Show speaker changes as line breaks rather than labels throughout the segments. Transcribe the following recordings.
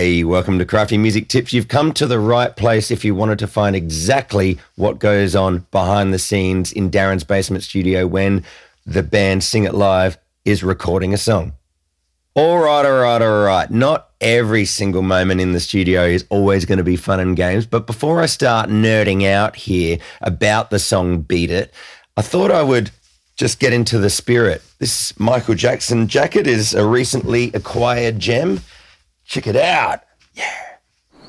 Hey, welcome to Crafty Music Tips. You've come to the right place if you wanted to find exactly what goes on behind the scenes in Darren's basement studio when the band Sing It Live is recording a song. All right. Not every single moment in the studio is always going to be fun and games, but before I start nerding out here about the song Beat It, I thought I would just get into the spirit. This Michael Jackson jacket is a recently acquired gem. Check it out. Yeah.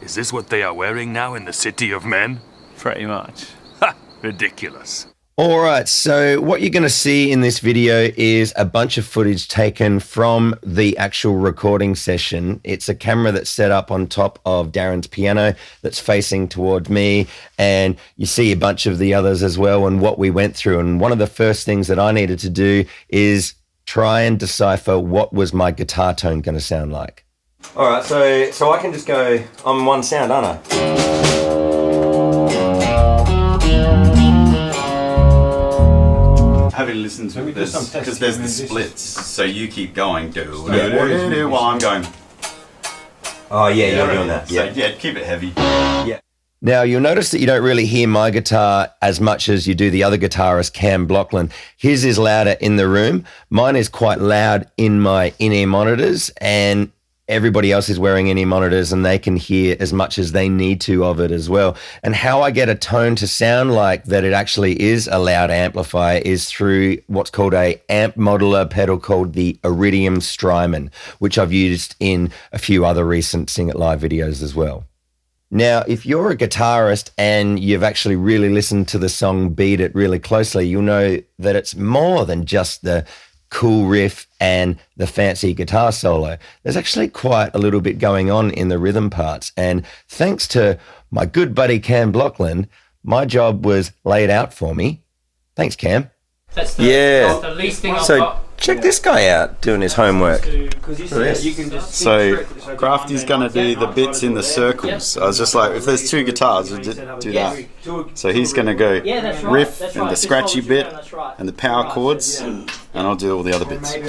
Is this what they are wearing now in the city of men?
Pretty much.
Ha! Ridiculous.
All right, so what you're going to see in this video is a bunch of footage taken from the actual recording session. It's a camera that's set up on top of Darren's piano that's facing towards me, and you see a bunch of the others as well and what we went through. And one of the first things that I needed to do is try and decipher what was my guitar tone going to sound like. All right, so I can just go on one sound, aren't I?
Having listened to this, because there's the splits, so you keep going while I'm going.
Oh yeah, you're doing that.
So yeah, keep it heavy.
Yeah. Now you'll notice that you don't really hear my guitar as much as you do the other guitarist, Cam Blockland. His is louder in the room. Mine is quite loud in my in-ear monitors, and everybody else is wearing in-ear monitors and they can hear as much as they need to of it as well. And how I get a tone to sound like that it actually is a loud amplifier is through what's called a amp modular pedal called the Iridium Strymon, which I've used in a few other recent Sing It Live videos as well. Now, if you're a guitarist and you've actually really listened to the song Beat It really closely, you'll know that it's more than just the cool riff and the fancy guitar solo. There's actually quite a little bit going on in the rhythm parts. And thanks to my good buddy Cam Blockland, my job was laid out for me. Thanks, Cam.
That's the least thing I've got.
Check this guy out doing his homework.
So Crafty's gonna do the bits in the circles. I was just like, if there's two guitars, we'll just do that. So he's gonna go riff and the scratchy bit and the power chords, and I'll do all the other bits.
You'll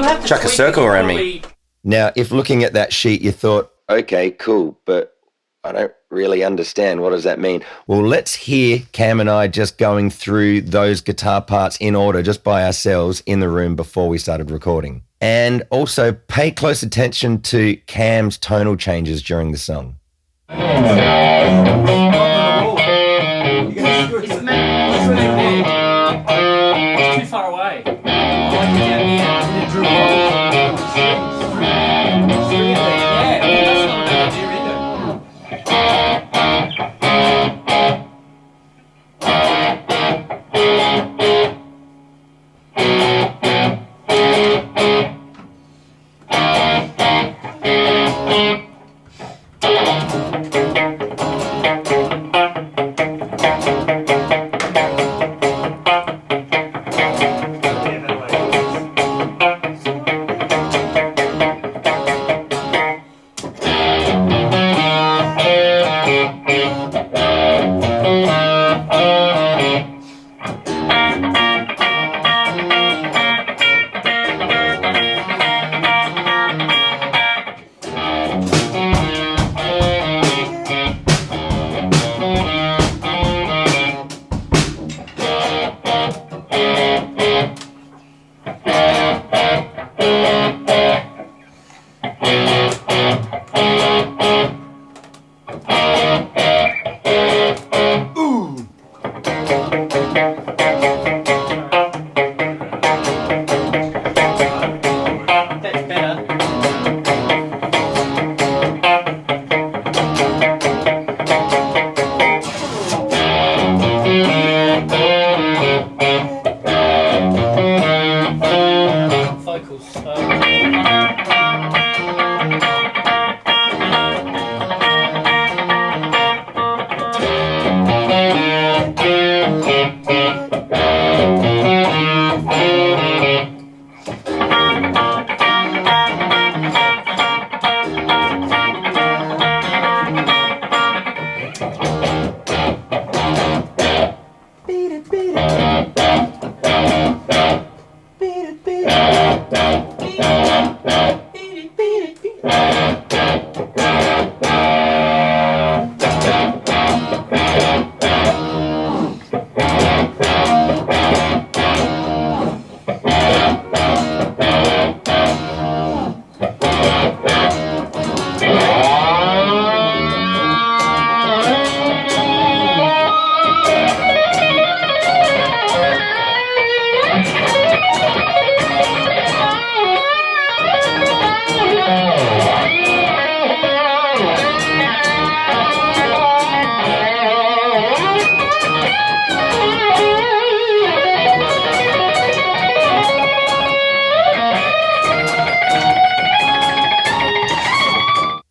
have to
chuck a circle around me. Now, if looking at that sheet, you thought, okay, cool, but I don't really understand. What does that mean? Well, let's hear Cam and I just going through those guitar parts in order, just by ourselves in the room before we started recording. And also pay close attention to Cam's tonal changes during the song.
It's too far away.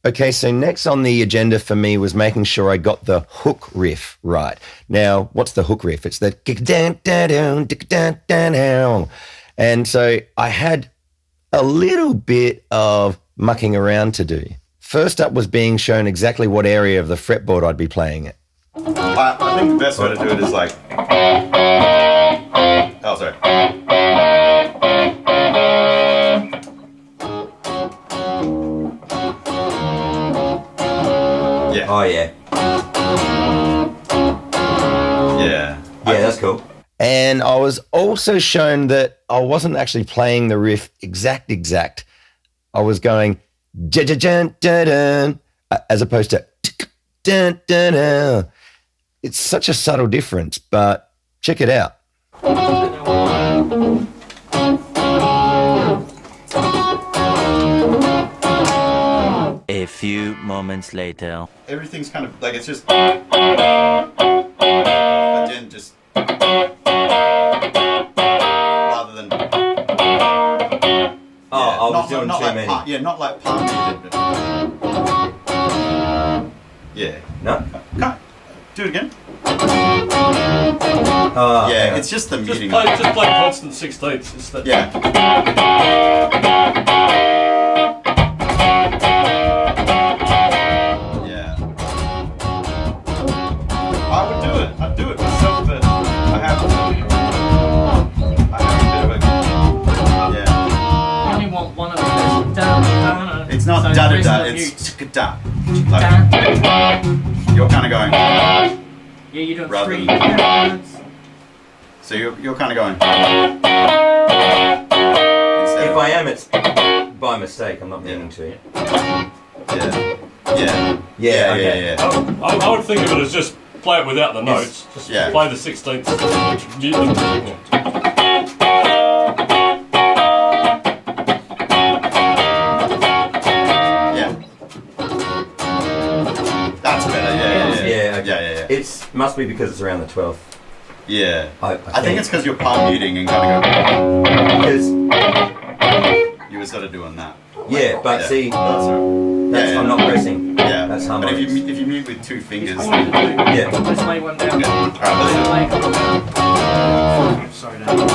Okay, so next on the agenda for me was making sure I got the hook riff right. Now, what's the hook riff? It's the and so I had a little bit of mucking around to do. First up was being shown exactly what area of the fretboard I'd be playing it.
I think the best way to do it is like... Oh, sorry. Yeah.
Oh, yeah.
Yeah.
Yeah, that's cool. And I was also shown that I wasn't actually playing the riff exact. I was going as opposed to dun, dun, dun. It's such a subtle difference, but check it out.
A few moments later.
Everything's kind of like it's just... But then just... Rather than...
I was doing
not
too
like
many.
not like palm muted. Yeah.
No?
Do it again.
Yeah,
it's just the muting.
Just play constant 16ths. It's that.
Yeah. Yeah. I would do it. I'd do it myself, but I have a bit of a... Yeah.
I only want one of those. Da-da-da.
It's not
So
da-da-da,
the rest
it's
of
tka-da. Like, you're kind of going...
Yeah, you do
Rather
3
than-
notes.
So you're kind of going...
If I am, it's by mistake. I'm not meaning to.
Yeah.
I would think of it as just play it without the notes. Just play the 16ths.
That's better, yeah.
It must be because it's around the 12th.
Yeah.
I
think it's because you're palm muting and kind of go...
Because
you were sort of doing that.
yeah, but see,
That's right.
I'm not pressing.
Yeah.
That's
But
harmonies.
if you mute with 2 fingers...
Yeah.
Let's lay one down.
Okay. Alright, let's do it.
Sorry, Dan. You're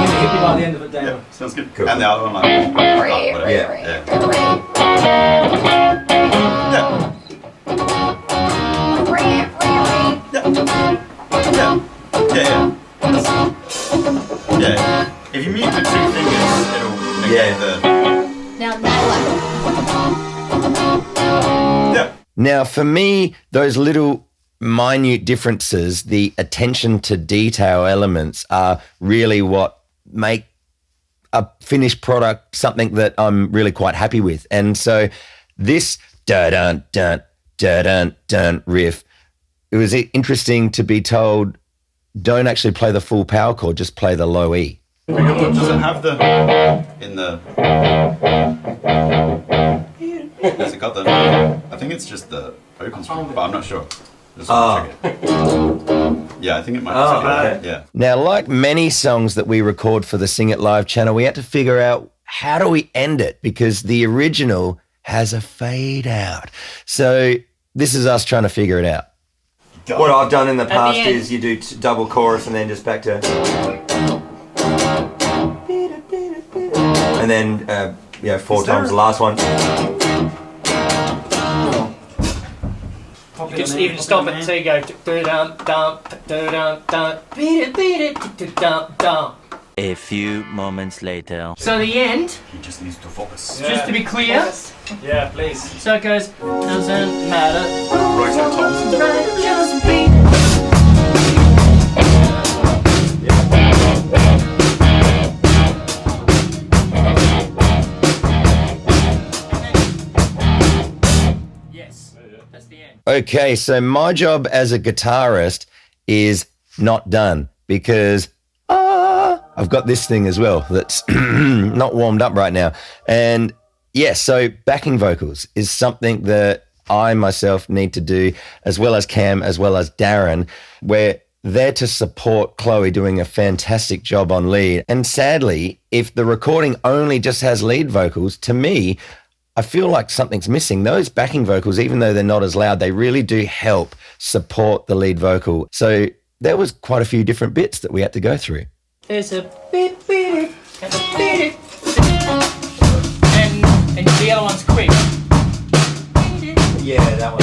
gonna hit me by the end of it, Dan.
Yeah, sounds good.
Cool.
And the other one like... whatever.
Yeah.
Yeah. If you mute with 2 fingers, it'll negate the...
Now that
Yeah.
Now, for me, those little minute differences, the attention to detail elements, are really what make a finished product something that I'm really quite happy with. And so this dun dun dun dun riff, it was interesting to be told, don't actually play the full power chord, just play the low E.
Does it have the... In the... Has it got the... I think it's just the open string, but I'm not sure. Just check it. Yeah, I think it might be.
okay.
Yeah.
Now, like many songs that we record for the Sing It Live channel, we had to figure out how do we end it, because the original has a fade out. So this is us trying to figure it out. What I've done in the past
end.
is you do double chorus and then just back to... And then, 4 times the last one.
You can even stop it until you go do-dum, dum, do-dum, dum, beat it, do-dum, dum.
A few moments later.
So the end,
He just needs to focus.
just to be clear,
Yeah, please.
so it goes, doesn't matter.
Right, so Tom.
Just beat. Yes, that's the end.
Okay, so my job as a guitarist is not done because I've got this thing as well that's not warmed up right now. And yes, so backing vocals is something that I myself need to do, as well as Cam, as well as Darren. We're there to support Chloe doing a fantastic job on lead. And sadly, if the recording only just has lead vocals, to me, I feel like something's missing. Those backing vocals, even though they're not as loud, they really do help support the lead vocal. So there was quite a few different bits that we had to go through.
There's a beat, beat, and a beat, and the other one's quick.
Yeah, that one.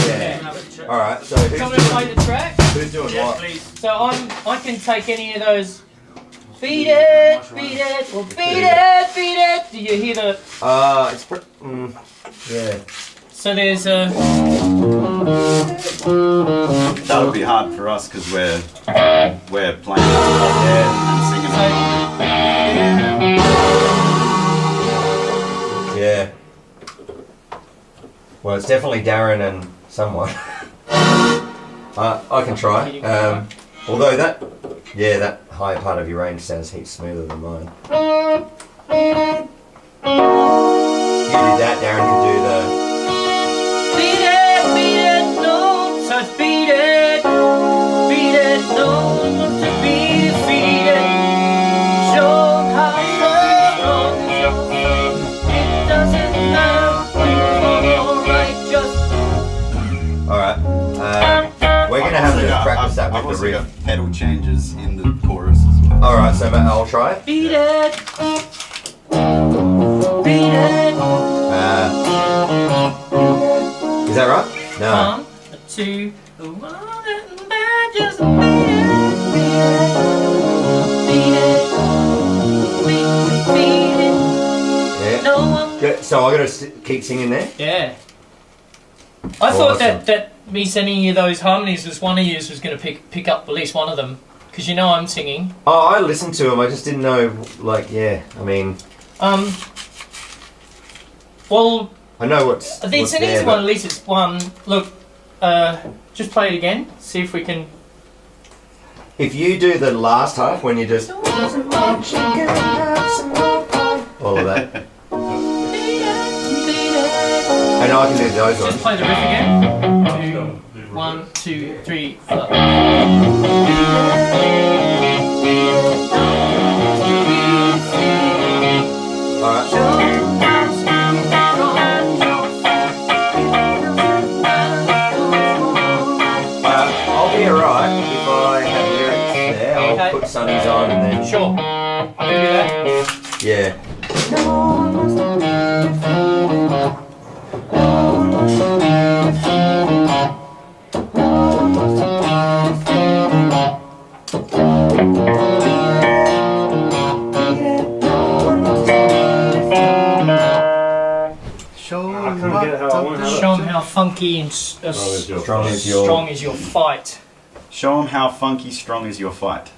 Yeah. All right. So who's
Come and play the track.
Who's doing what?
So I can take any of those. Beat it, or beat it. Do you hear the?
Yeah.
So there's a.
That would be hard for us because we're playing and singing.
Yeah. Well, it's definitely Darren and someone. I can try. Although that higher part of your range sounds heaps smoother than mine. You do that, Darren can do the...
Beat it, no. So it's beat it, no. To be defeated. Show how strong your faith. It doesn't matter.
Alright. We're going to have to practice that with the riff.
Got pedal changes in the chorus as well.
Alright, so I'll try it.
Beat it. Beat it.
Is that right? No.
1, 2, 1, just beat it.
Yeah.
No one.
Good. So I got to keep singing there?
Yeah. I thought that me sending you those harmonies was one of you was going to pick up at least one of them. Because you know I'm singing.
Oh, I listened to them. I just didn't know, like, yeah, I mean...
Well...
I know what's
It's an easy one, at least it's one. Look, just play it again. See if we can...
If you do the last half, when you just... All of that. I know I can do those ones.
Just play the riff again. 1, 2, 3, 4.
Alright. I'll be alright if I have lyrics there. I'll put sunnies on and then...
Sure. I can do that.
Yeah.
Show them how funky and strong is your fight.
Show them how funky strong is your fight.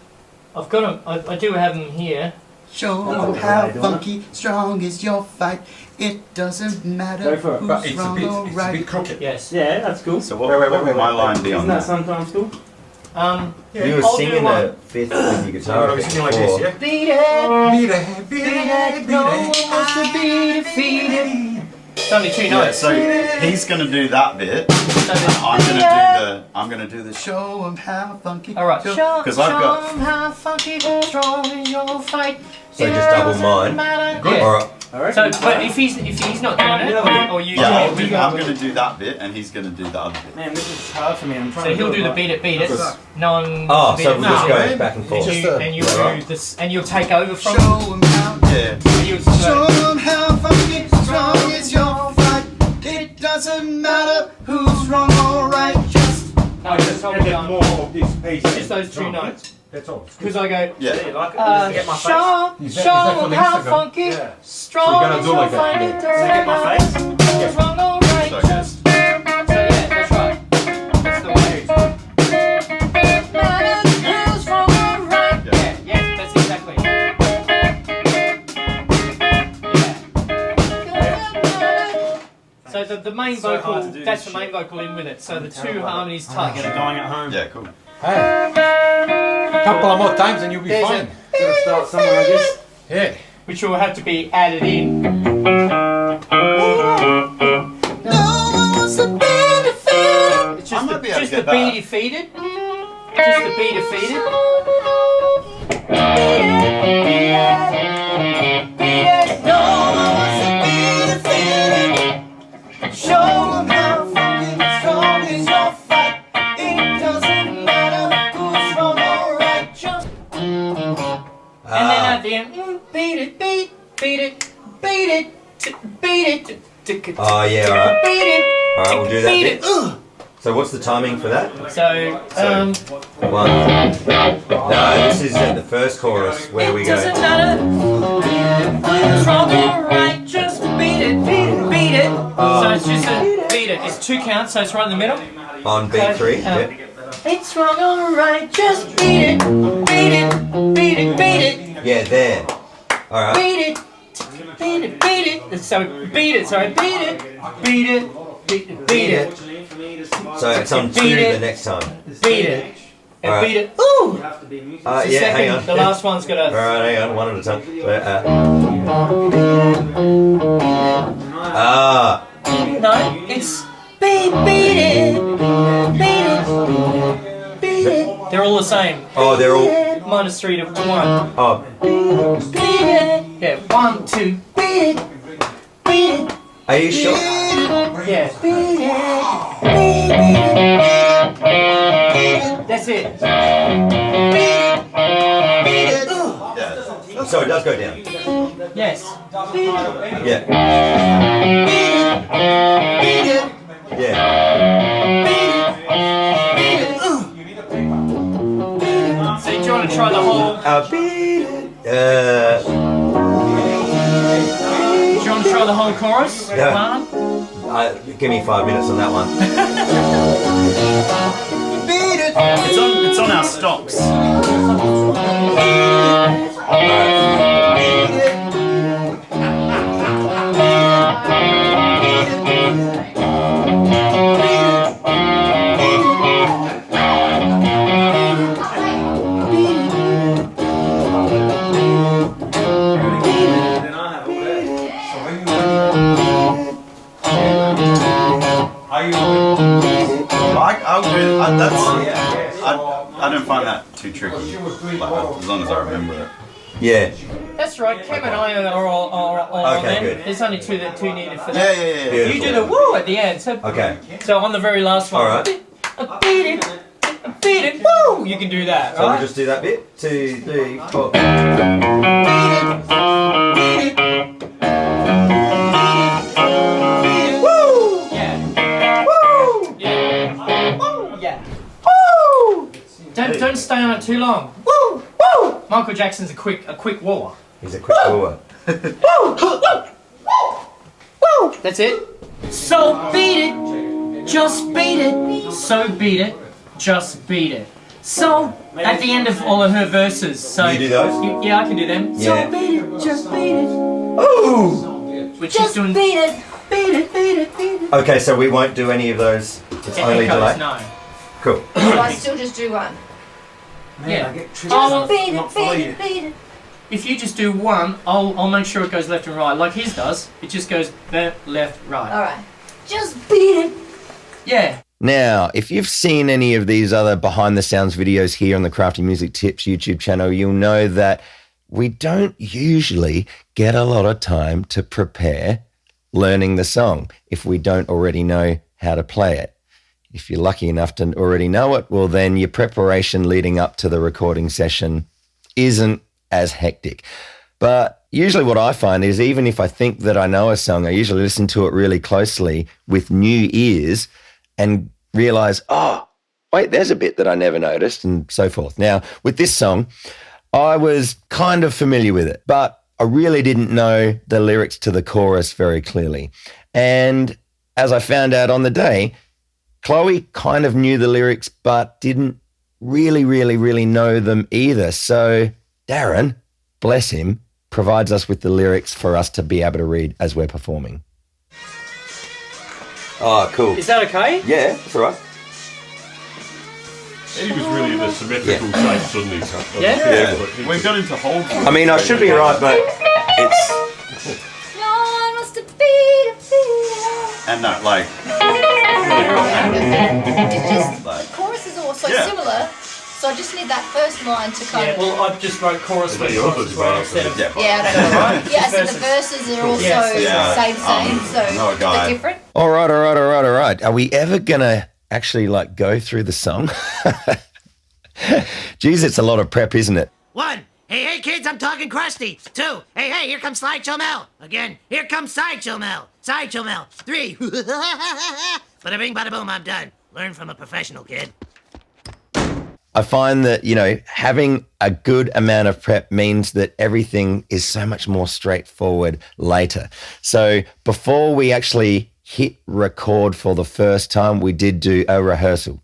I've got them. I do have them here.
Show them how funky strong is your fight. It doesn't matter who's wrong or right.
It's a bit crooked.
Yes.
Yeah, that's cool.
So what would my line be on
Isn't that
that?
sometimes cool?
You were singing the fifth with your guitar.
Something like this, yeah?
Beat it, no one wants to be defeated. It's only 2
Yeah,
notes.
so he's gonna do that bit, and I'm gonna do the
Show them how funky.
All right. Show
'Cause I've got-
them how funky strong is your fight.
So just double mine.
Good.
Alright.
So, but if he's not doing it, or you,
I'm gonna do that bit, and he's gonna do the other bit.
Man, this is hard for me. I'm trying
so
to
he'll do the
it
beat it. No one.
Oh,
beat
so
it.
we'll just go back and forth.
And you do this, and you'll take over from.
Show them how.
Yeah.
And you'll
Show them how funky strong is your fight. It doesn't matter who's wrong or right. Just
no, just hold it down.
More of this piece.
Just those 2 notes.
That's all.
Because I go.
Yeah.
get my face.
Show
Is that
them
from
how
Instagram?
funky
Yeah.
strong
So you gotta
is
do
your
like that,
fight.
yeah.
It doesn't
get my
matter
face?
who's wrong or right.
So,
Just. So yeah, that's right. That's the way. Who's wrong or right? Yeah. Yes, that's exactly. Yeah. So the main
So hard
vocal,
to do
that's
this
the main vocal in with it. So the 2 harmonies touch.
Going at home.
Yeah, cool.
Hey. A couple of more times and you'll be
There's
fine.
Gotta start somewhere, I guess.
Yeah.
Which will have to be added in.
no one wants to be defeated.
It's
I
just
might
the,
be able to
just
get
the be
that.
defeated. Just to be defeated.
No one wants to be defeated. Show 'em how fucking strong is your fight. It doesn't matter who's wrong or right. Just
And then at the end, beat it, beat it, beat it, beat it.
Oh yeah, alright.
Beat it.
Alright, we'll do that
Beat
bit.
it.
So what's the timing for that?
So,
One. No, this is at the first chorus where we
it
go.
doesn't matter who's wrong or right, just beat it, beat it, beat it. So it's just a beat it. It's 2 counts, so it's right in the middle.
On B3. Yeah.
It's wrong or right, just beat it, beat it, beat it, beat it,
Yeah, there. Alright.
beat it, beat it, beat it. So beat it, sorry, beat it, beat it, beat it, beat it.
So it's on 2
Beat it.
the next time.
Beat it. And
Alright.
beat it. Ooh!
Yeah,
Second,
hang on.
the last one's got a.
Alright, hang on, one at a time.
No, it's beat it, beat it, beat it. They're all the same.
Oh, they're all.
-3 to 1.
Oh,
Beat it. Yeah, 1, 2, beat it, beat it.
are you sure?
Yeah. Beat it, That's it.
So it does go down.
Yes.
Yeah. Yeah.
So do you want to try the whole?
Beat it.
Do you want to try the whole chorus?
Yeah.
Martin?
Give me 5 minutes on that one.
It's on our stocks. I don't find that too tricky, like, as long as I remember it.
Yeah.
That's right. Cam and I are all on
Okay,
them.
good.
There's only two needed for that.
Yeah.
You do the woo at the end. So
Okay.
So on the very last one.
Alright.
Beat it, beat it, woo! You can do that,
So we'll
right?
just do that bit. 2, 3, 4.
Woo! Yeah. Woo! Yeah. Woo! Yeah. Woo! Don't stay on it too long. Woo! Woo! Michael Jackson's a quick wooer.
He's a quick wooer.
Woo! Woo! Woo! That's it. So beat it, just beat it. So beat it, just beat it. So at the end of all of her verses. So
You do those?
yeah, I can do them.
Yeah.
So beat it, just beat it.
Ooh!
Which is doing.
beat it, beat it, beat it, beat it.
Okay, so we won't do any of those. It's only delay.
No.
Cool.
So I still just do one.
Yeah.
Just beat it, beat it, beat it.
If you just do one, I'll make sure it goes left and right, like his does. It just goes left, right.
All right. Just beat it.
Yeah.
Now, if you've seen any of these other behind the sounds videos here on the Crafty Music Tips YouTube channel, you'll know that we don't usually get a lot of time to prepare learning the song if we don't already know how to play it. If you're lucky enough to already know it, well, then your preparation leading up to the recording session isn't as hectic. But usually what I find is even if I think that I know a song, I usually listen to it really closely with new ears and realize, oh, wait, there's a bit that I never noticed and so forth. Now, with this song, I was kind of familiar with it, but I really didn't know the lyrics to the chorus very clearly. And as I found out on the day, Chloe kind of knew the lyrics, but didn't really know them either. So Darren, bless him, provides us with the lyrics for us to be able to read as we're performing. Oh, cool.
Is that okay?
Yeah, that's all right.
He was really in a symmetrical shape, shouldn't he?
Yeah.
We got him to hold.
I mean, I should be right, but it's...
No one wants to beat it, beat it.
And no, like,
It's just, the chorus is all so
Yeah.
similar. So I just need that first line to kind
Yeah,
of...
well, I just wrote chorus
that your
verse as well instead of...
Yeah, I don't know. Yeah, so the verses are also same, so they're different.
All right. Are we ever going to actually, like, go through the song? Geez, it's a lot of prep, isn't it?
1. Hey, kids, I'm talking crusty. 2. Hey, here comes Slideshow Mel. Again, here comes Sideshow Mel. Sideshow Mel. 3. Bada bing, bada boom, I'm done. Learn from a professional, kid.
I find that, you know, having a good amount of prep means that everything is so much more straightforward later. So before we actually hit record for the first time, we did do a rehearsal.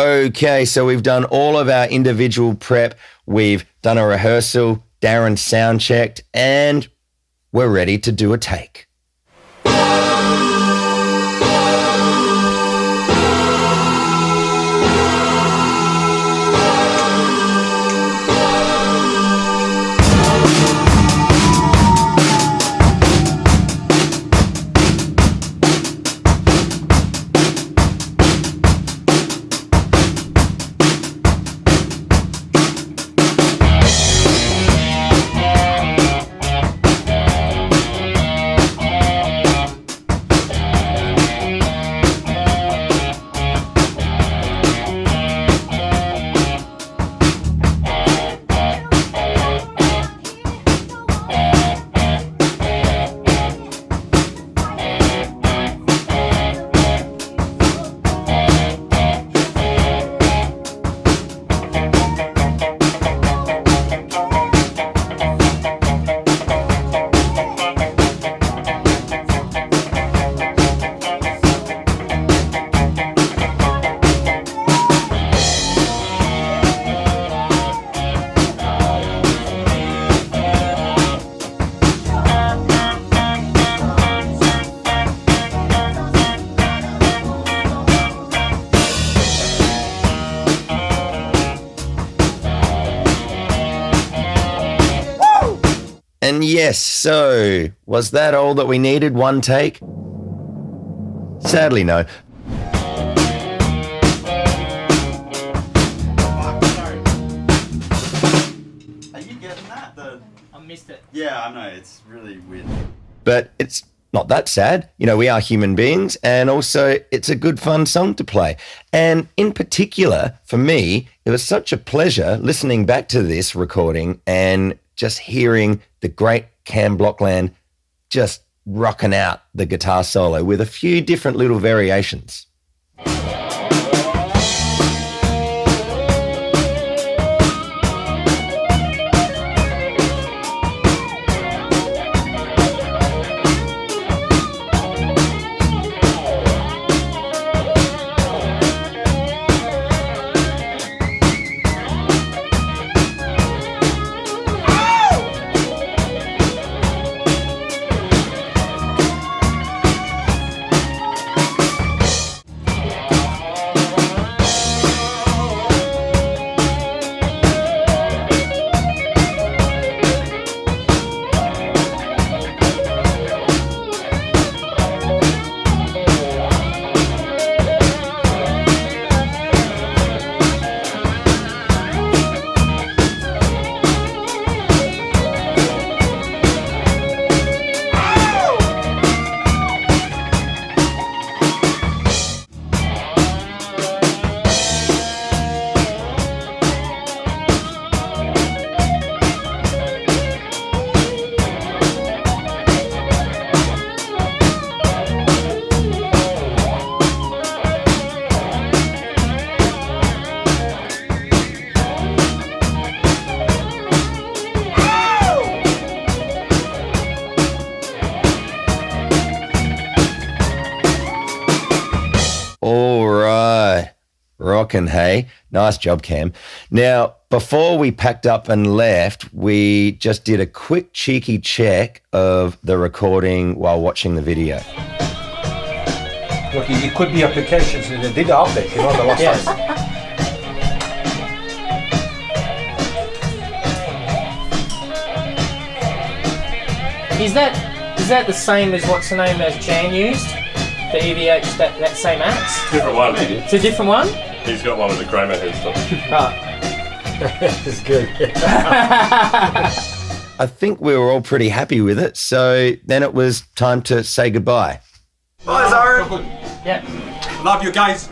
Okay, so we've done all of our individual prep. We've done a rehearsal. Darren sound checked, and we're ready to do a take. And yes, so was that all that we needed? One take? Sadly, no.
Are you getting that?
I missed it.
Yeah, I know. It's really weird.
But it's not that sad. You know, we are human beings, and also it's a good, fun song to play. And in particular, for me, it was such a pleasure listening back to this recording and just hearing the great Cam Blockland just rocking out the guitar solo with a few different little variations. rocking, hey? Nice job, Cam. Now, before we packed up and left, we just did a quick cheeky check of the recording while watching the video.
Look, it could be applications. They did the update, the last time.
Is that the same as what's the name as Jan used? The EVH, that same axe?
Different one.
It's a different one?
He's got one with the Kramer headstock.
It's good.
I think we were all pretty happy with it, so then it was time to say goodbye.
Bye, Zoran.
Yeah.
Love you guys.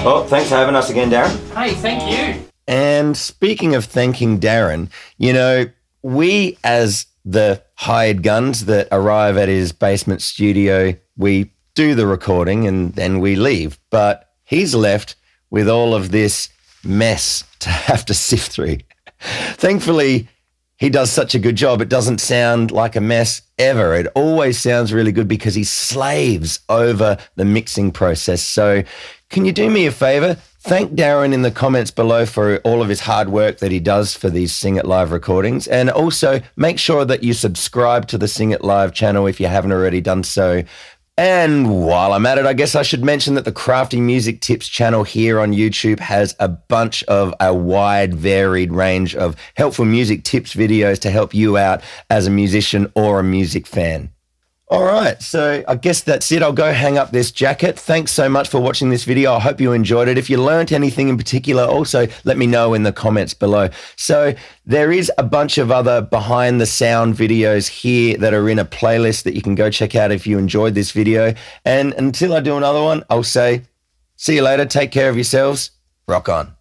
Well, thanks for having us again, Darren.
Hey, thank you.
And speaking of thanking Darren, you know, we as the hired guns that arrive at his basement studio, we do the recording and then we leave. But he's left with all of this mess to have to sift through. Thankfully, he does such a good job. It doesn't sound like a mess ever. It always sounds really good because he slaves over the mixing process. So can you do me a favor? Thank Darren in the comments below for all of his hard work that he does for these Sing It Live recordings. And also make sure that you subscribe to the Sing It Live channel if you haven't already done so. And while I'm at it, I guess I should mention that the Crafty Music Tips channel here on YouTube has a bunch of a wide, varied range of helpful music tips videos to help you out as a musician or a music fan. All right, so I guess that's it. I'll go hang up this jacket. Thanks so much for watching this video. I hope you enjoyed it. If you learned anything in particular, also let me know in the comments below. So there is a bunch of other behind the sound videos here that are in a playlist that you can go check out if you enjoyed this video. And until I do another one, I'll say, see you later. Take care of yourselves. Rock on.